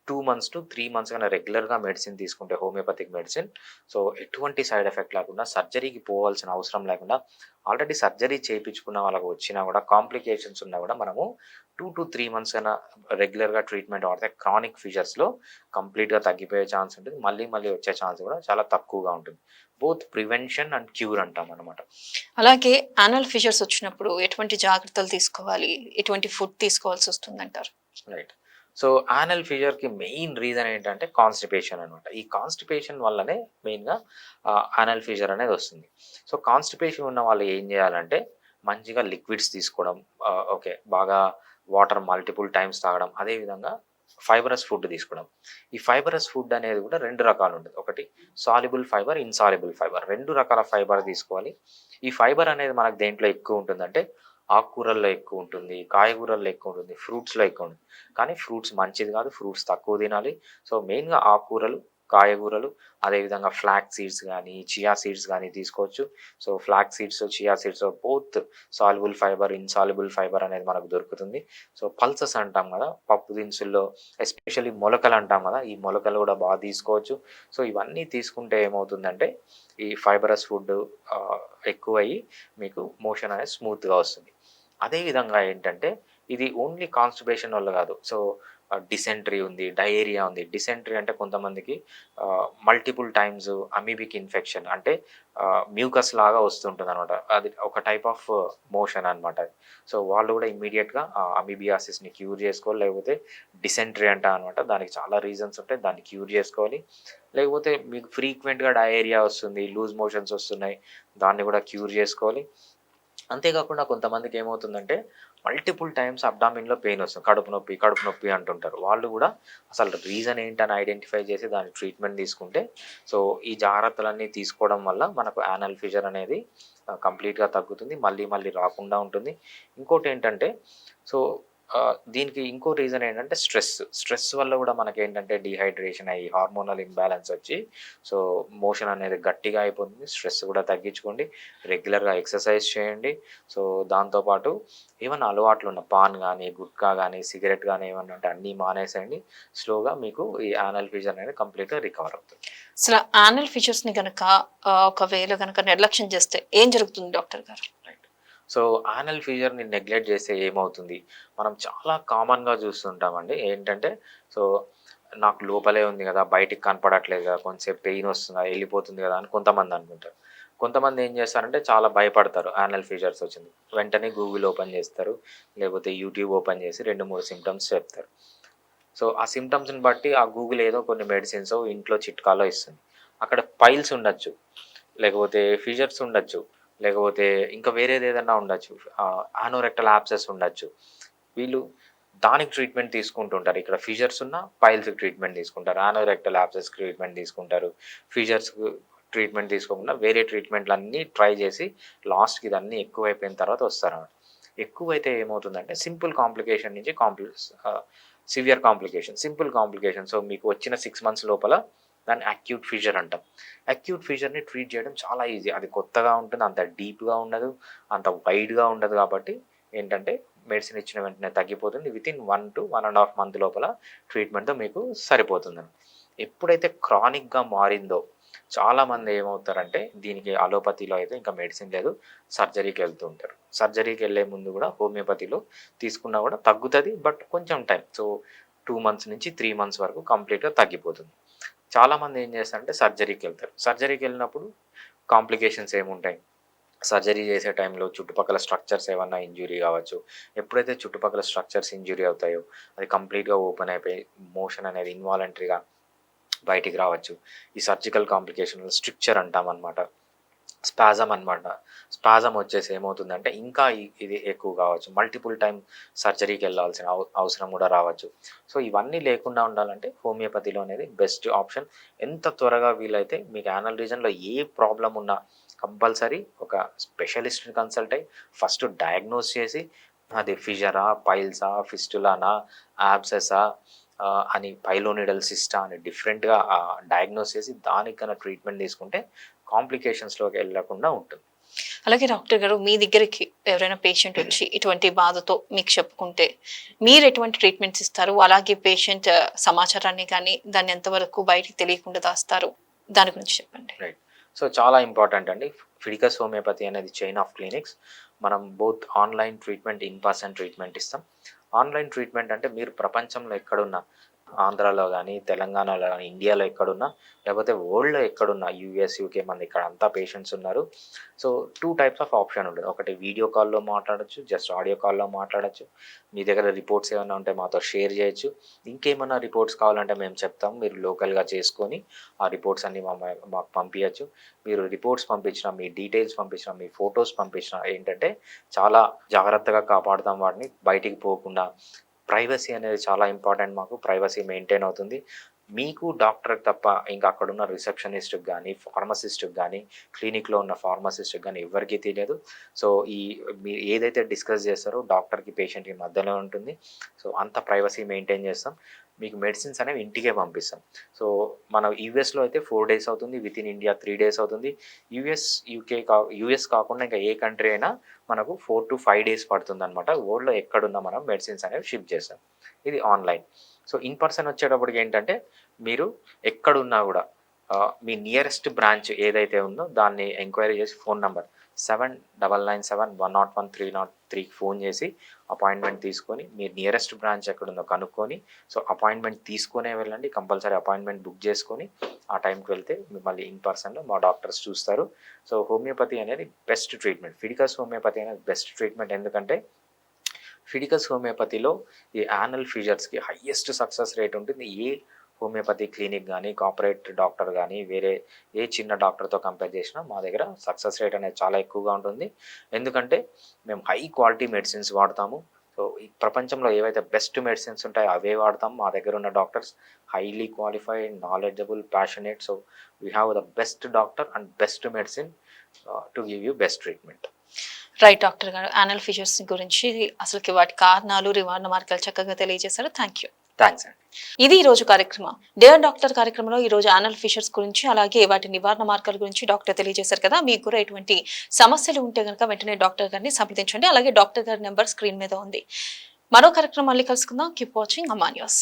2 మంత్స్ టు 3 మంత్స్ కన్నా రెగ్యులర్‌గా మెడిసిన్ తీసుకుంటే హోమియోపతిక్ మెడిసిన్ సో ఎటువంటి సైడ్ ఎఫెక్ట్ లేకుండా సర్జరీకి పోవాల్సిన అవసరం లేకుండా ఆల్రెడీ సర్జరీ చేయించుకున్న వాళ్ళకి వచ్చినా కూడా కాంప్లికేషన్స్ ఉన్నా కూడా మనము 2-3 మంత్స్ కన్నా రెగ్యులర్‌గా ట్రీట్మెంట్ వాడితే క్రానిక్ ఫీచర్స్‌లో కంప్లీట్‌గా తగ్గిపోయే ఛాన్స్ ఉంటుంది. మళ్ళీ మళ్ళీ వచ్చే ఛాన్స్ కూడా చాలా తక్కువగా ఉంటుంది. బోత్ ప్రివెన్షన్ అండ్ క్యూర్ అంటామనమాట. అలాగే యాన్యువల్ ఫిషర్స్ వచ్చినప్పుడు ఎటువంటి జాగ్రత్తలు తీసుకోవాలి? ఎటువంటి ఫుడ్ తీసుకోవాల్సొస్తుందంటారు? రైట్. సో యానల్ ఫీవర్‌కి మెయిన్ రీజన్ ఏంటంటే కాన్‌స్టిపేషన్ అనమాట. ఈ కాన్‌స్టిపేషన్ వల్లనే మెయిన్‌గా యానల్ ఫీవర్ అనేది వస్తుంది. సో కాన్‌స్టిపేషన్ ఉన్న వాళ్ళు ఏం చేయాలంటే మంచిగా లిక్విడ్స్ తీసుకోవడం, ఓకే. బాగా వాటర్ మల్టిపుల్ టైమ్స్ తాగడం, అదేవిధంగా ఫైబరస్ ఫుడ్ తీసుకోవడం. ఈ ఫైబరస్ ఫుడ్ అనేది కూడా 2 రకాలు ఉంటుంది. ఒకటి సాల్యుబుల్ ఫైబర్, ఇన్సాల్యుబుల్ ఫైబర్. 2 రకాల ఫైబర్ తీసుకోవాలి. ఈ ఫైబర్ అనేది మనకు దేంట్లో ఎక్కువ ఉంటుందంటే ఆకుకూరల్లో ఎక్కువ ఉంటుంది, కాయగూరల్లో ఎక్కువ ఉంటుంది, ఫ్రూట్స్‌లో ఎక్కువ ఉంటుంది. కానీ ఫ్రూట్స్ మంచిది కాదు. ఫ్రూట్స్ తక్కువ తినాలి. సో మెయిన్‌గా ఆకుకూరలు, కాయగూరలు, అదేవిధంగా ఫ్లాక్స్ సీడ్స్ గానీ, చియా సీడ్స్ గానీ తీసుకోవచ్చు. సో ఫ్లాక్స్ సీడ్స్, చియా సీడ్స్‌లో both soluble fibre, insoluble fibre అనేది మనకు దొరుకుతుంది. సో పల్సెస్ అంటాం కదా! పప్పు దినుసుల్లో ఎస్పెషల్లీ మొలకలు అంటాం కదా! ఈ మొలకలు కూడా బాగా తీసుకోవచ్చు. సో ఇవన్నీ తీసుకుంటే ఏమవుతుందంటే ఈ ఫైబరస్ ఫుడ్ ఎక్కువయ్యి మీకు మోషన్ అనేది స్మూత్‌గా వస్తుంది. అదే విధంగా ఏంటంటే ఇది ఓన్లీ కాన్‌స్టిపేషన్ వల్ల కాదు. సో డిసెంట్రీ ఉంది, డయేరియా ఉంది. డిసెంట్రీ అంటే కొంతమందికి మల్టిపుల్ టైమ్స్ అమీబిక్ ఇన్ఫెక్షన్ అంటే మ్యూకస్ లాగా వస్తుంటుందనమాట. అది ఒక టైప్ ఆఫ్ మోషన్ అనమాట అది. సో వాళ్ళు కూడా ఇమ్మీడియేట్‌గా అమీబియాసిస్‌ని క్యూర్ చేసుకోవాలి. లేకపోతే డిసెంట్రీ అంటామనమాట. దానికి చాలా రీజన్స్ ఉంటాయి. దాన్ని క్యూర్ చేసుకోవాలి. లేకపోతే మీకు ఫ్రీక్వెంట్‌గా డయేరియా వస్తుంది, లూజ్ మోషన్స్ వస్తున్నాయి. దాన్ని కూడా క్యూర్ చేసుకోవాలి. అంతేకాకుండా కొంతమందికి ఏమవుతుందంటే మల్టిపుల్ టైమ్స్ అబ్డామిన్‌లో పెయిన్ వస్తుంది. కడుపు నొప్పి, కడుపు నొప్పి అంటుంటారు. వాళ్ళు కూడా అసలు రీజన్ ఏంటని ఐడెంటిఫై చేసి దానికి ట్రీట్మెంట్ తీసుకుంటే సో ఈ జాగ్రత్తలన్నీ తీసుకోవడం వల్ల మనకు యానల్ ఫీవర్ అనేది కంప్లీట్‌గా తగ్గుతుంది. మళ్ళీ మళ్ళీ రాకుండా ఉంటుంది. ఇంకోటేంటంటే సో దీనికి ఇంకో రీజన్ ఏంటంటే స్ట్రెస్. స్ట్రెస్ వల్ల కూడా మనకేంటంటే డీహైడ్రేషన్ అయ్యి హార్మోనల్ ఇంబాలెన్స్ వచ్చి సో మోషన్ అనేది గట్టిగా అయిపోతుంది. స్ట్రెస్ కూడా తగ్గించుకోండి. రెగ్యులర్‌గా ఎక్సర్సైజ్ చేయండి. సో దాంతోపాటు ఏమన్నా అలవాట్లు ఉన్న పాన్ గానీ, గుట్కా గానీ, సిగరెట్ గానీ ఏమన్నా ఉంటే అన్నీ మానేసేయండి. స్లోగా మీకు ఈ యానల్ ఫీవర్ అనేది కంప్లీట్‌గా రికవర్ అవుతుంది. అసలు యాన్యువల్ ఫిషర్స్‌ని గనక ఒకవేళ గనక నిర్లక్ష్యం చేస్తే ఏం జరుగుతుంది డాక్టర్ గారు? రైట్. సో యానల్ ఫీవర్‌ని నెగ్లెక్ట్ చేస్తే ఏమవుతుంది? మనం చాలా కామన్‌గా చూస్తుంటామండి. ఏంటంటే సో నాకు లోపలే ఉంది కదా! బయటికి కనపడట్లేదు కదా! కొంచెంసేపు పెయిన్ వస్తుందా? ఎళ్ళిపోతుంది కదా! అని కొంతమంది అనుకుంటారు. కొంతమంది ఏం చేస్తారంటే చాలా భయపడతారు యానల్ ఫీవర్స్ వచ్చింది. వెంటనే గూగుల్ ఓపెన్ చేస్తారు. లేకపోతే యూట్యూబ్ ఓపెన్ చేసి 2, 3 సింప్టమ్స్ చెప్తారు. సో ఆ సింప్టమ్స్‌ని బట్టి ఆ గూగుల్ ఏదో కొన్ని మెడిసిన్సో ఇంట్లో చిట్కాలో ఇస్తుంది. అక్కడ పైల్స్ ఉండొచ్చు. లేకపోతే ఫిషర్స్ ఉండొచ్చు. లేకపోతే ఇంకా వేరేదేదన్నా ఉండొచ్చు. యానోరెక్టల్ యాబ్సెస్ ఉండొచ్చు. వీళ్ళు దానికి ట్రీట్మెంట్ తీసుకుంటుంటారు. ఇక్కడ ఫిషర్స్ ఉన్న పైల్స్‌కి ట్రీట్మెంట్ తీసుకుంటారు. యానోరెక్టల్ యాబ్సెస్‌కి ట్రీట్మెంట్ తీసుకుంటారు. ఫిషర్స్‌కి ట్రీట్మెంట్ తీసుకోకుండా వేరే ట్రీట్మెంట్‌లన్నీ ట్రై చేసి లాస్ట్‌కి ఇదన్నీ ఎక్కువైపోయిన తర్వాత వస్తారన్నమాట. ఎక్కువైతే ఏమవుతుందంటే సింపుల్ కాంప్లికేషన్ నుంచి severe complication, simple complication. So మీకు వచ్చిన 6 మంత్స్ లోపల దాన్ని అక్యూట్ ఫీవర్ అంటాం. అక్యూట్ ఫీవర్‌ని ట్రీట్ చేయడం చాలా ఈజీ. అది కొత్తగా ఉంటుంది. అంత డీప్‌గా ఉండదు. అంత వైడ్‌గా ఉండదు కాబట్టి ఏంటంటే మెడిసిన్ ఇచ్చిన వెంటనే తగ్గిపోతుంది. వితిన్ 1-1 ½ మంత్ లోపల ట్రీట్మెంట్‌తో మీకు సరిపోతుందండి. ఎప్పుడైతే క్రానిక్‌గా మారిందో చాలామంది ఏమవుతారంటే దీనికి అలోపతిలో అయితే ఇంకా మెడిసిన్ లేదు, సర్జరీకి వెళ్తూ ఉంటారు. సర్జరీకి వెళ్ళే ముందు కూడా హోమియోపతిలో తీసుకున్నా కూడా తగ్గుతుంది, బట్ కొంచెం టైం. సో 2 మంత్స్ నుంచి 3 మంత్స్ వరకు కంప్లీట్గా తగ్గిపోతుంది. చాలామంది ఏం చేస్తారంటే సర్జరీకి వెళ్తారు. సర్జరీకి వెళ్ళినప్పుడు కాంప్లికేషన్స్ ఏముంటాయి, సర్జరీ చేసే టైంలో చుట్టుపక్కల స్ట్రక్చర్స్ ఏమన్నా ఇంజ్యూరీ కావచ్చు. ఎప్పుడైతే చుట్టుపక్కల స్ట్రక్చర్స్ ఇంజ్యూరీ అవుతాయో అది కంప్లీట్గా ఓపెన్ అయిపోయి మోషన్ అనేది ఇన్వాలంటరీగా బయటికి రావచ్చు. ఈ సర్జికల్ కాంప్లికేషన్ స్ట్రిక్చర్ అంటామన్నమాట, స్పాజమ్ అనమాట. స్పాజమ్ వచ్చేసి ఏమవుతుందంటే ఇంకా ఇది ఎక్కువ కావచ్చు, మల్టిపుల్ టైం సర్జరీకి వెళ్ళాల్సిన అవసరం కూడా రావచ్చు. సో ఇవన్నీ లేకుండా ఉండాలంటే హోమియోపతిలో అనేది బెస్ట్ ఆప్షన్. ఎంత త్వరగా వీలైతే మీకు యానల్ రీజన్లో ఏ ప్రాబ్లం ఉన్నా కంపల్సరీ ఒక స్పెషలిస్ట్ని కన్సల్ట్ అయ్యి ఫస్ట్ డయాగ్నోస్ చేసి అది ఫిజరా, పైల్సా, ఫిస్టులానా, యాబ్సెసా అని పైలోనిడల్ సిస్టా అని డిఫరెంట్గా డయాగ్నోస్ చేసి దానికి కన్నా ట్రీట్మెంట్ తీసుకుంటే కాంప్లికేషన్స్లోకి వెళ్ళకుండా ఉంటుంది. అలాగే డాక్టర్ గారు, మీ దగ్గరికి ఎవరైనా పేషెంట్ వచ్చి ఇటువంటి బాధతో మీకు చెప్పుకుంటే మీరు ఎటువంటి ట్రీట్మెంట్స్ ఇస్తారు? అలాగే పేషెంట్ సమాచారాన్ని కానీ దాన్ని ఎంతవరకు బయటికి తెలియకుండా దాస్తారు? దాని గురించి చెప్పండి. రైట్. సో చాలా ఇంపార్టెంట్ అండి. ఫిడికస్ హోమియోపతి అనేది చైన్ ఆఫ్ క్లినిక్స్. మనం both online treatment, in person treatment ఇస్తాం. ఆన్లైన్ ట్రీట్మెంట్ అంటే మీరు ప్రపంచంలో ఎక్కడున్నా, ఆంధ్రాలో కానీ, తెలంగాణలో కానీ, ఇండియాలో ఎక్కడున్నా, లేకపోతే వరల్డ్లో ఎక్కడున్నా, యూఎస్, యూకే, మన ఇక్కడ అంతా పేషెంట్స్ ఉన్నారు. సో 2 టైప్స్ ఆఫ్ ఆప్షన్ ఉంటుంది. ఒకటి వీడియో కాల్లో మాట్లాడచ్చు, జస్ట్ ఆడియో కాల్లో మాట్లాడచ్చు. మీ దగ్గర రిపోర్ట్స్ ఏమైనా ఉంటే మాతో షేర్ చేయొచ్చు. ఇంకేమైనా రిపోర్ట్స్ కావాలంటే మేము చెప్తాం, మీరు లోకల్గా చేసుకొని ఆ రిపోర్ట్స్ అన్నీ మాకు పంపించచ్చు. మీరు రిపోర్ట్స్ పంపించిన, మీ డీటెయిల్స్ పంపించిన, మీ ఫొటోస్ పంపించిన ఏంటంటే చాలా జాగ్రత్తగా కాపాడుతాం వాటిని, బయటికి పోకుండా. ప్రైవసీ అనేది చాలా ఇంపార్టెంట్. మాకు ప్రైవసీ మెయింటైన్ అవుతుంది. మీకు డాక్టర్కి తప్ప ఇంకా అక్కడున్న రిసెప్షనిస్ట్కి కానీ, ఫార్మసిస్ట్కి కానీ, క్లినిక్లో ఉన్న ఫార్మసిస్ట్కి కానీ ఎవ్వరికీ తెలియదు. సో మీరు ఏదైతే డిస్కస్ చేస్తారో డాక్టర్కి, పేషెంట్కి మధ్యలో ఉంటుంది. సో అంత ప్రైవసీ మెయింటైన్ చేస్తాం. మీకు మెడిసిన్స్ అనేవి ఇంటికే పంపిస్తాం. సో మన యూఎస్లో అయితే 4 డేస్ అవుతుంది, విత్ ఇన్ ఇండియా 3 డేస్ అవుతుంది. యూఎస్ కాకుండా ఇంకా ఏ కంట్రీ అయినా మనకు 4 to 5 డేస్ పడుతుంది అనమాట. వరల్డ్లో ఎక్కడున్నా మనం మెడిసిన్స్ అనేవి షిప్ చేస్తాం. ఇది ఆన్లైన్. సో ఇన్ పర్సన్ వచ్చేటప్పటికి ఏంటంటే మీరు ఎక్కడున్నా కూడా మీ నియరెస్ట్ బ్రాంచ్ ఏదైతే ఉందో దాన్ని ఎంక్వైరీ చేసి ఫోన్ నెంబర్ 7997-101-303కి ఫోన్ చేసి అపాయింట్మెంట్ తీసుకొని మీ నియరెస్ట్ బ్రాంచ్ ఎక్కడుందో కనుక్కొని, సో అపాయింట్మెంట్ తీసుకునే వెళ్ళండి. కంపల్సరీ అపాయింట్మెంట్ బుక్ చేసుకొని ఆ టైంకి వెళ్తే మిమ్మల్ని ఇన్ పర్సన్లో మా డాక్టర్స్ చూస్తారు. సో హోమియోపతి అనేది బెస్ట్ ట్రీట్మెంట్. ఫిడికస్ హోమియోపతి అనేది బెస్ట్ ట్రీట్మెంట్. ఎందుకంటే ఫిడికస్ హోమియోపతిలో ఈ యానల్ ఫిషర్స్కి హయ్యెస్ట్ సక్సెస్ రేట్ ఉంటుంది. ఏ హోమియోపతి క్లినిక్ కానీ, కార్పొరేట్ డాక్టర్ కానీ, వేరే ఏ చిన్న డాక్టర్తో కంపేర్ చేసినా మా దగ్గర సక్సెస్ రేట్ అనేది చాలా ఎక్కువగా ఉంటుంది. ఎందుకంటే మేము హై క్వాలిటీ మెడిసిన్స్ వాడతాము. సో ఈ ప్రపంచంలో ఏవైతే బెస్ట్ మెడిసిన్స్ ఉంటాయో అవే వాడతాం. మా దగ్గర ఉన్న doctors highly qualified, knowledgeable, passionate. So we have the best doctor and best medicine to give you best treatment. Right doctor గారు, యానల్ ఫిషర్స్ గురించి అసలుకి వాటి కారణాలు, నివారణ మార్గాలు చక్కగా తెలియజేశారు. Thank you. థ్యాంక్స్ అండి. ఇది ఈ రోజు కార్యక్రమం. డియర్ డాక్టర్ కార్యక్రమంలో ఈ రోజు యానల్ ఫిషర్స్ గురించి, అలాగే వాటి నివారణ మార్గాల గురించి డాక్టర్ తెలియజేశారు కదా. మీకు కూడా ఎటువంటి సమస్యలు ఉంటే కనుక వెంటనే డాక్టర్ గారిని సంప్రదించండి. అలాగే డాక్టర్ గారి నెంబర్ స్క్రీన్ మీద ఉంది. మరో కార్యక్రమం మళ్ళీ కలుసుకుందాం. కీప్ వాచింగ్ అమ్మా న్యూస్.